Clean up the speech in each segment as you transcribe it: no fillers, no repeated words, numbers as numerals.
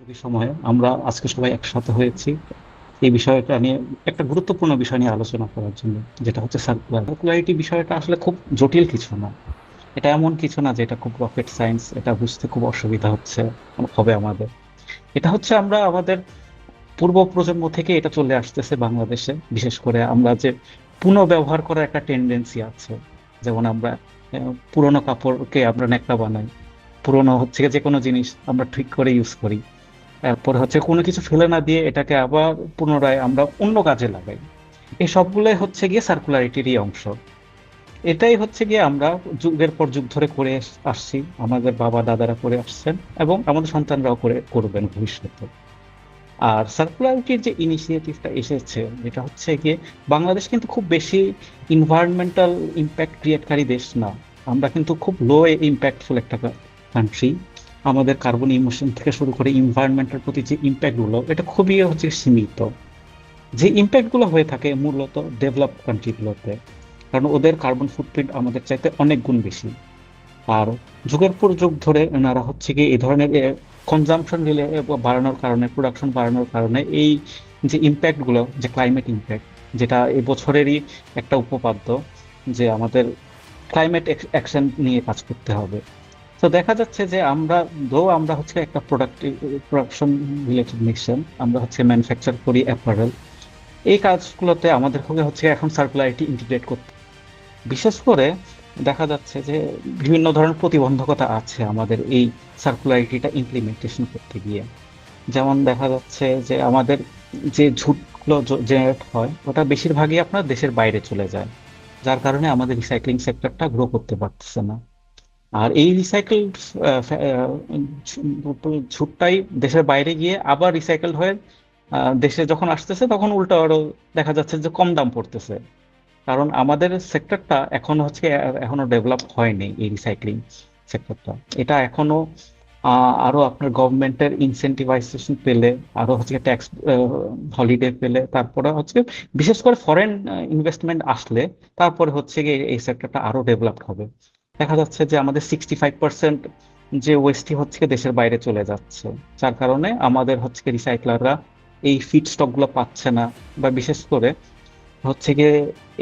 ছুটির সময়ে আমরা আজকে সবাই একসাথে হয়েছি এই বিষয়টা নিয়ে, একটা গুরুত্বপূর্ণ বিষয় নিয়ে আলোচনা করার জন্য, যেটা হচ্ছে সার্কুলারিটি। বিষয়টা আসলে খুব জটিল কিছু না, এটা এমন কিছু না যে এটা খুব রকেট সায়েন্স, এটা বুঝতে খুব অসুবিধা হবে আমাদের। এটা হচ্ছে আমরা আমাদের পূর্ব প্রজন্ম থেকে এটা চলে আসতেছে বাংলাদেশে। বিশেষ করে আমরা যে পুনঃব্যবহার করার একটা টেন্ডেন্সি আছে, যেমন আমরা পুরোনো কাপড়কে আমরা ন্যাকড়া বানাই, পুরোনো হচ্ছে যে কোনো জিনিস আমরা ঠিক করে ইউজ করি, তারপরে হচ্ছে কোনো কিছু ফেলে না দিয়ে এটাকে আবার পুনরায় আমরা অন্য কাজে লাগাই। এই সবগুলোই হচ্ছে গিয়ে সার্কুলারিটিরই অংশ। এটাই হচ্ছে গিয়ে আমরা যুগের পর যুগ ধরে করে আসছি, আমাদের বাবা দাদারা করে আসছেন এবং আমাদের সন্তানরাও করবেন ভবিষ্যতে। আর সার্কুলারিটির যে ইনিশিয়েটিভটা এসেছে, যেটা হচ্ছে গিয়ে, বাংলাদেশ কিন্তু খুব বেশি ইনভায়রনমেন্টাল ইম্প্যাক্ট ক্রিয়েটকারী দেশ না। আমরা কিন্তু খুব লো ইম্প্যাক্টফুল একটা কান্ট্রি। আমাদের কার্বন ইমিশন থেকে শুরু করে ইনভায়রনমেন্টের প্রতি যে ইম্প্যাক্ট গুলো, এটা খুবই হচ্ছে সীমিত। যে ইম্প্যাক্ট গুলো হয়ে থাকে মূলত ডেভেলপ কান্ট্রিগুলোতে, কারণ ওদের কার্বন ফুটপ্রিন্ট আমাদের চাইতে অনেক গুণ বেশি। আর যুগের পর যুগ ধরে ওনারা হচ্ছে কি এই ধরনের কনজাম্পশন বাড়ানোর কারণে, প্রোডাকশন বাড়ানোর কারণে এই যে ইম্প্যাক্ট গুলো, যে ক্লাইমেট ইম্প্যাক্ট, যেটা এই বছরেরই একটা উপপাদ্য, যে আমাদের ক্লাইমেট অ্যাকশন নিয়ে কাজ করতে হবে। তো দেখা যাচ্ছে যে আমরা হচ্ছে একটা প্রোডাকশন রিলেটেড নেশন, আমরা হচ্ছে ম্যানুফ্যাকচার করি অ্যাপারেল। এই কাজগুলোতে আমাদের হচ্ছে এখন সার্কুলারিটি ইন্টিগ্রেট করতে। বিশেষ করে দেখা যাচ্ছে যে বিভিন্ন ধরনের প্রতিবন্ধকতা আছে আমাদের এই সার্কুলারিটিটা ইমপ্লিমেন্টেশন করতে গিয়ে। যেমন দেখা যাচ্ছে যে আমাদের যে ঝুটগুলো জেনারেট হয়, ওটা বেশিরভাগই আপনার দেশের বাইরে চলে যায়, যার কারণে আমাদের রিসাইক্লিং সেক্টরটা গ্রো করতে পারতেছে না। আর এই রিসাইকেল ঝুটটাই দেশের বাইরে গিয়ে আবার রিসাইকেল হয়ে দেশে যখন আসতেছে, তখন উল্টো আরো দেখা যাচ্ছে যে কম দাম পড়তেছে। কারণ আমাদের সেক্টরটা এখনো ডেভেলপ হয়নি, এই রিসাইক্লিং সেক্টরটা। এটা এখনো আরো আপনার গভর্নমেন্টের ইনসেন্টিভাইজেশন পেলে, আরো হচ্ছে ট্যাক্স হলিডে পেলে, তারপরে হচ্ছে বিশেষ করে ফরেন ইনভেস্টমেন্ট আসলে, তারপরে হচ্ছে গিয়ে এই সেক্টরটা আরো ডেভেলপড হবে। দেখা যাচ্ছে যে আমাদের 65% যে ওয়েস্টই হচ্ছে গিয়ে দেশের বাইরে চলে যাচ্ছে, যার কারণে আমাদের হচ্ছে রিসাইক্লাররা এই ফিড স্টক গুলো পাচ্ছে না। বা বিশেষ করে হচ্ছে গিয়ে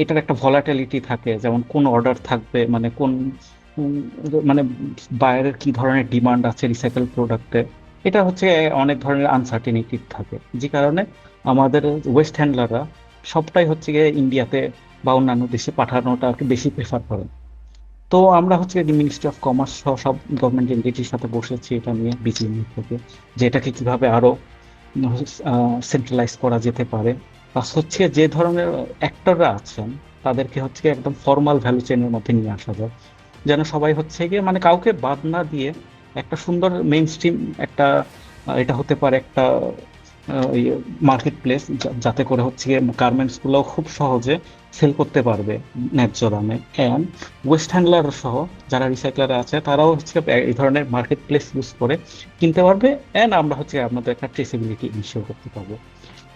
এটার একটা ভলাটিলিটি থাকে, যেমন কোন অর্ডার থাকবে, মানে কোন উম, মানে বায়ারের কি ধরনের ডিমান্ড আছে রিসাইকেল প্রোডাক্টে। এটা হচ্ছে অনেক ধরনের আনসার্টেনিটি থাকে, যে কারণে আমাদের ওয়েস্ট হ্যান্ডলাররা সবটাই হচ্ছে গিয়ে ইন্ডিয়াতে বা অন্যান্য দেশে পাঠানোটা আর কি বেশি প্রেফার করেন। তো আমরা হচ্ছে মিনিস্ট্রি অফ কমার্স সহ সব গভর্নমেন্ট এন্টিটির সাথে বসেছি এটা নিয়ে, বিজিএমই থেকে, যে এটাকে কিভাবে আরো সেন্ট্রালাইজ করা যেতে পারে। প্লাস হচ্ছে যে ধরনের অ্যাক্টররা আছেন, তাদেরকে হচ্ছে গিয়ে একদম ফর্মাল ভ্যালু চেইনের মধ্যে নিয়ে আসা যায়, যেন সবাই হচ্ছে গিয়ে মানে কাউকে বাদ না দিয়ে একটা সুন্দর মেইন স্ট্রিম একটা এটা হতে পারে একটা মার্কেট প্লেস, যাতে করে হচ্ছে গিয়ে গার্মেন্টস গুলো খুব সহজে সেল করতে পারবে ন্যায্য দামে। অ্যান্ড ওয়েস্ট হ্যান্ডলার সহ যারা রিসাইক্লার আছে, তারাও হচ্ছে এই ধরনের মার্কেট প্লেস ইউজ করে কিনতে পারবে। অ্যান্ড আমরা হচ্ছে আপনাদের একটা ট্রেসিবিলিটি ইনশিওর করতে পারবো।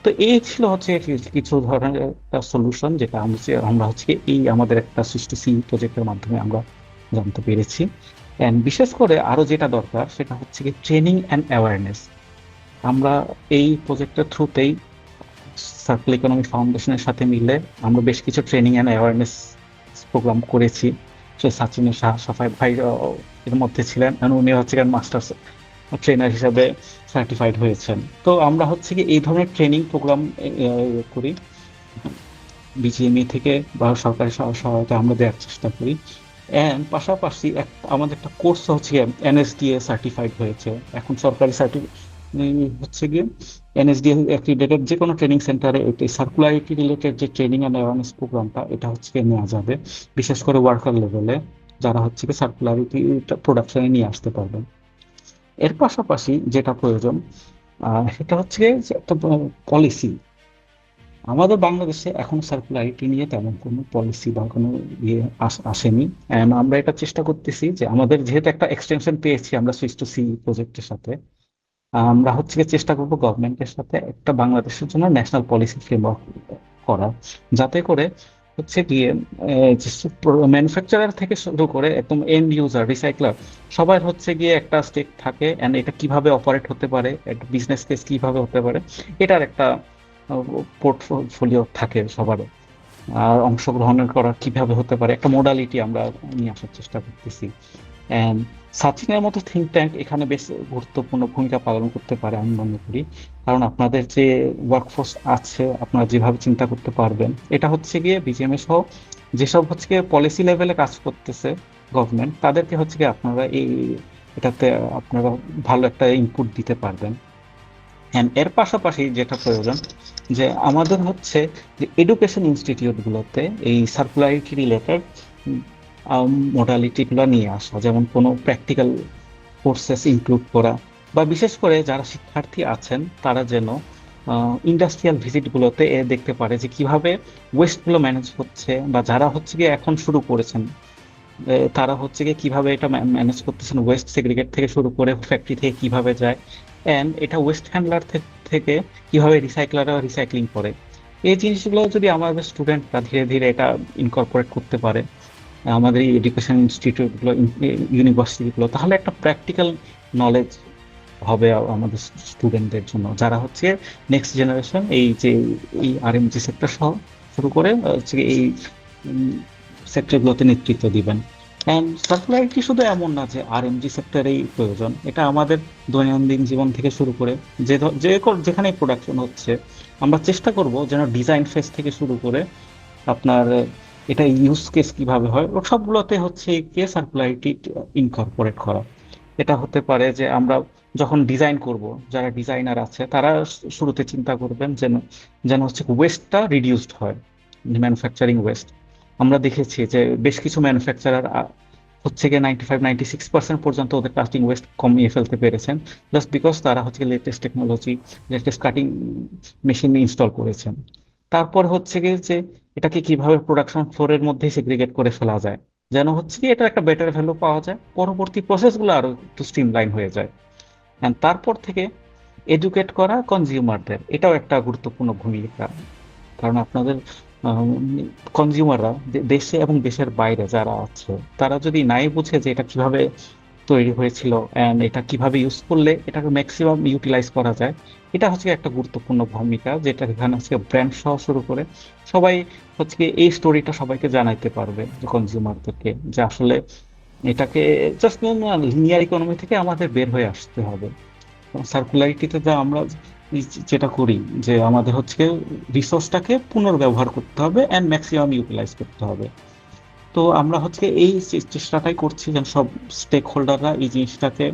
তো এই ছিল হচ্ছে কিছু ধরনের একটা সলিউশন, যেটা আমরা হচ্ছে এই আমাদের একটা সৃষ্টি সি প্রজেক্টের মাধ্যমে আমরা জানতে পেরেছি। অ্যান্ড বিশেষ করে আরো যেটা দরকার, সেটা হচ্ছে কি ট্রেনিং অ্যান্ড অ্যাওয়ারনেস। আমরা এই প্রজেক্টের থ্রুতেই সার্কেল ইকোনমি ফাউন্ডেশনের সাথে মিলে আমরা বেশ কিছু ট্রেনিং অ্যান্ড অ্যাওয়ারনেস প্রোগ্রাম করেছি। সে সাচিনের সাফাই ভাই এর মধ্যে ছিলেন, and উনি হচ্ছে মাস্টার্স ট্রেনার হিসাবে সার্টিফাইড হয়েছেন। তো আমরা হচ্ছে কি এই ধরনের ট্রেনিং প্রোগ্রাম করি বিজিএমই থেকে, বা সরকারি সহায়তা আমরা দেওয়ার চেষ্টা করি। এন্ড পাশাপাশি আমাদের একটা কোর্স হচ্ছে এনএসডিএ সার্টিফাইড হয়েছে। এখন সরকারি হচ্ছে গিয়ে এনএসডিএ অ্যাক্রিডেটেড যে কোনো ট্রেনিং সেন্টারে এই সার্কুলারিটি রিলেটেড যে ট্রেনিং অ্যান্ড অ্যাওয়ারনেস প্রোগ্রামটা, এটা হচ্ছে গিয়ে নেওয়া যাবে, বিশেষ করে ওয়ার্কার লেভেলে, যারা হচ্ছে কি সার্কুলারিটি প্রোডাকশনে নিয়ে আসতে পারবেন। এর পাশাপাশি যেটা প্রয়োজন, সেটা হচ্ছে যে একটা পলিসি। আমাদের বাংলাদেশে এখন সার্কুলারিটি নিয়ে তেমন কোনো পলিসি বা কোনো ইয়ে আসেনি। And আমরা এটা চেষ্টা করতেছি যে আমাদের যেহেতু একটা এক্সটেনশন পেয়েছি আমরা সুইচ টু সি প্রজেক্টের সাথে, আমরা হচ্ছে গিয়ে চেষ্টা করবো গভর্নমেন্টের সাথে একটা বাংলাদেশের জন্য ন্যাশনাল পলিসি ফ্রেমওয়ার্ক করা, যাতে করে হচ্ছে গিয়ে ম্যানুফ্যাকচারার থেকে শুরু করে একদম এন্ড ইউজার রিসাইক্লার সবার হচ্ছে গিয়ে একটা স্টেক থাকে, এন্ড এটা কিভাবে অপারেট হতে পারে, একটা বিজনেস কেস কিভাবে হতে পারে, এটার একটা পোর্টফোলিও থাকে সবার। আর অংশগ্রহণের করা কিভাবে হতে পারে একটা মোডালিটি আমরা নিয়ে আসার চেষ্টা করতেছি। অ্যান্ড সাচিনের মতো থিঙ্ক ট্যাঙ্ক এখানে বেশ গুরুত্বপূর্ণ ভূমিকা পালন করতে পারে আমি মনে করি। কারণ আপনাদের যে ওয়ার্কফোর্স আছে আপনারা যেভাবে চিন্তা করতে পারবেন, এটা হচ্ছে গিয়ে বিজিএমএ সহ যেসব হচ্ছে গিয়ে পলিসি লেভেলে কাজ করতেছে গভর্নমেন্ট, তাদেরকে হচ্ছে গিয়ে আপনারা এটাতে আপনারা ভালো একটা ইনপুট দিতে পারবেন। হ্যাঁ, এর পাশাপাশি যেটা প্রয়োজন যে আমাদের হচ্ছে যে এডুকেশন ইনস্টিটিউট গুলোতে এই সার্কুলারিটি রিলেটেড মোডালিটি গুলো নিয়ে আসা, যেমন কোনো প্র্যাকটিক্যাল কোর্সেস ইনক্লুড করা, বা বিশেষ করে যারা শিক্ষার্থী আছেন তারা যেন ইন্ডাস্ট্রিয়াল ভিজিট গুলোতে দেখতে পারে যে কিভাবে ওয়েস্ট গুলো ম্যানেজ হচ্ছে, বা যারা হচ্ছে গিয়ে এখন শুরু করেছেন তারা হচ্ছে গিয়ে কিভাবে এটা ম্যানেজ করতেছেন, ওয়েস্ট সেগ্রিগেট থেকে শুরু করে ফ্যাক্টরি থেকে কিভাবে যায়, এন্ড এটা ওয়েস্ট হ্যান্ডলার থেকে কিভাবে রিসাইক্লাররা রিসাইক্লিং করে। এই জিনিসগুলো যদি আমাদের স্টুডেন্টরা ধীরে ধীরে এটা ইনকর্পোরেট করতে পারে আমাদের এই এডুকেশন ইনস্টিটিউটগুলো, ইউনিভার্সিটিগুলো, তাহলে একটা প্র্যাকটিক্যাল নলেজ হবে আমাদের স্টুডেন্টদের জন্য, যারা হচ্ছে নেক্সট জেনারেশন এই যে এই আরএমজি সেক্টর সহ শুরু করে হচ্ছে এই সেক্টরগুলোতে নেতৃত্ব দিবেন। অ্যান্ড সার্কুলারিটি শুধু এমন না যে আরএমজি সেক্টরেই প্রয়োজন, এটা আমাদের দৈনন্দিন জীবন থেকে শুরু করে যেখানে প্রোডাকশন হচ্ছে আমরা চেষ্টা করব যেন ডিজাইন ফেজ থেকে শুরু করে আপনার এটা ইউজ কেস কিভাবে হয় ও সবগুলোতে হচ্ছে কে সার্কুলারিটি ইনকর্পোরেট করা। এটা হতে পারে যে আমরা যখন ডিজাইন করব, যারা ডিজাইনার আছে তারা শুরুতে চিন্তা করবেন যেন যেন হচ্ছে ওয়েস্টটা রিডিউসড হয়, ম্যানুফ্যাকচারিং ওয়েস্ট। আমরা দেখেছি যে বেশ কিছু ম্যানুফ্যাকচারার হচ্ছে গিয়ে 95-96% পর্যন্ত ওদের কাস্টিং ওয়েস্ট কমিয়ে ফেলতে পেরেছেন, জাস্ট বিকজ তারা হচ্ছে latest technology, latest cutting machine install করেছেন। তারপর হচ্ছে গিয়ে যে এটাকে কিভাবে প্রোডাকশন ফ্লোরের মধ্যে সেগ্রিগেট করে ফেলা যায়, যেন হচ্ছে কি এটা একটা বেটার ভ্যালু পাওয়া যায়, পরবর্তী প্রসেসগুলো আরো একটু স্ট্রিমলাইন হয়ে যায়। And তারপর থেকে এডুকেট করা কনজিউমারদের, এটাও একটা গুরুত্বপূর্ণ ভূমিকা। কারণ আপনাদের কনজিউমাররা দেশে এবং দেশের বাইরে যারা আছে তারা যদি নাই বুঝে যে এটা কিভাবে তৈরি হয়েছিল এন্ড এটা কিভাবে ইউজ করলে এটাকে ম্যাক্সিমাম ইউটিলাইজ করা যায়, এটা হচ্ছে একটা গুরুত্বপূর্ণ ভূমিকা, যেটা এখানে হচ্ছে ব্র্যান্ড সহ শুরু করে সবাই হচ্ছে কি এই স্টোরিটা সবাইকে জানাইতে পারবে যে কনজিউমারদেরকে যে আসলে এটাকে জাস্ট লিনিয়ার ইকোনমি থেকে আমাদের বের হয়ে আসতে হবে। সার্কুলারিটিতে যা আমরা যেটা করি যে আমাদের হচ্ছে রিসোর্সটাকে পুনর্ব্যবহার করতে হবে এন্ড ম্যাক্সিমাম ইউটিলাইজ করতে হবে। তো আমরা হচ্ছে এই চেষ্টাটাই করছি যেন সব স্টেক হোল্ডাররা এই জিনিসটাকে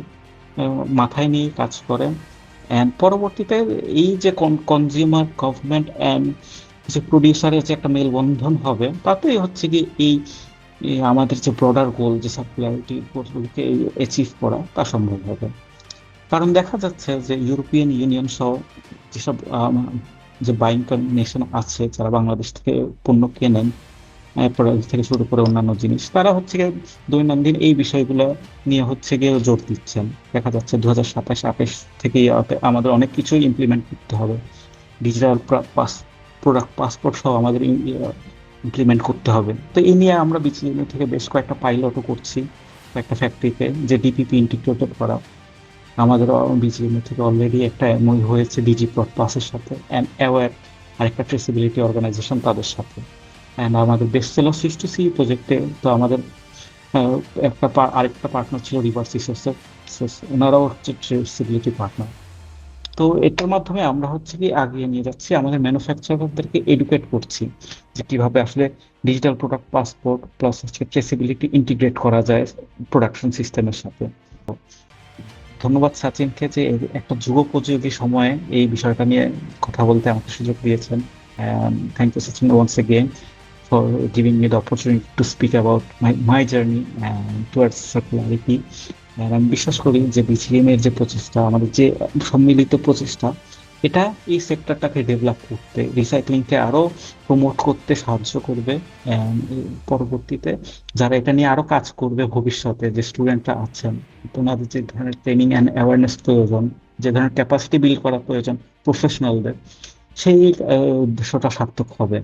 মাথায় নিয়ে কাজ করেন। এন্ড পরবর্তীতে এই যে কনজিউমার গভর্নমেন্ট এন্ড যে প্রডিউসারের যে একটা মেলবন্ধন হবে, তাতেই হচ্ছে কি এই আমাদের যে ব্রডার গোল যে সার্কুলারিটি গোলগুলোকে অ্যাচিভ করা তা সম্ভব হবে। কারণ দেখা যাচ্ছে যে ইউরোপিয়ান ইউনিয়ন সহ যেসব যে বাইং নেশন আছে যারা বাংলাদেশ থেকে পণ্য কেনেন, প্রোডাক্ট থেকে শুরু করে অন্যান্য জিনিস, তারা হচ্ছে গিয়ে দৈনন্দিন এই বিষয়গুলো নিয়ে হচ্ছে গিয়ে জোর দিচ্ছেন। দেখা যাচ্ছে 2027-28 থেকে আমাদের অনেক কিছুই ইমপ্লিমেন্ট করতে হবে, ডিজিটাল প্রোডাক্ট পাসপোর্ট সহ আমাদের ইমপ্লিমেন্ট করতে হবে। তো এই নিয়ে আমরা বিসিএমএ থেকে বেশ কয়েকটা পাইলটও করছি একটা ফ্যাক্টরিতে যে ডিপিপি ইন্টিগ্রেটেড করা। আমাদের বিজিএমএ থেকে অলরেডি একটা এমওইউ হয়েছে ডিজি প্লাসের সাথে অ্যান্ড অ্যাওয়ার আরেকটা ট্রেসিবিলিটি অর্গানাইজেশন তাদের সাথে। অ্যান্ড আমাদের বেস্ট সেলার সৃষ্টি সি প্রজেক্টে তো আমাদের আহ, আরেকটা পার্টনার ছিল রিভার্স রিসোর্সের, ওনারাও হচ্ছে ট্রেসিবিলিটি পার্টনার। তো এটার মাধ্যমে আমরা হচ্ছে কি আগিয়ে নিয়ে যাচ্ছি, আমাদের ম্যানুফ্যাকচারারদেরকে এডুকেট করছি যে কিভাবে আসলে ডিজিটাল প্রোডাক্ট পাসপোর্ট প্লাস হচ্ছে ট্রেসিবিলিটি ইন্টিগ্রেট করা যায় প্রোডাকশন সিস্টেমের সাথে। ধন্যবাদ সাচিনকে যে একটা যুগোপযোগী সময়ে এই বিষয়টা নিয়ে কথা বলতে আমাকে সুযোগ দিয়েছেন। Thank you Sachin once again for giving me the opportunity to speak about my journey towards circularity. আমি বিশ্বাস করি যে বিসিএম এর যে প্রচেষ্টা, আমাদের যে সম্মিলিত প্রচেষ্টা, এটা এই সেক্টরটাকে ডেভেলপ করতে, রিসাইক্লিংকে আরো প্রমোট করতে সাহায্য করবে। পরবর্তীতে যারা এটা নিয়ে আরো কাজ করবে ভবিষ্যতে, যে স্টুডেন্টরা আছেন, তোমাদের যে ধরনের ট্রেনিং অ্যান্ড অ্যাওয়ারনেস প্রয়োজন, যে ধরনের ক্যাপাসিটি বিল্ড করা প্রয়োজন প্রফেশনালদের, সেই উদ্দেশ্যটা সার্থক হবে।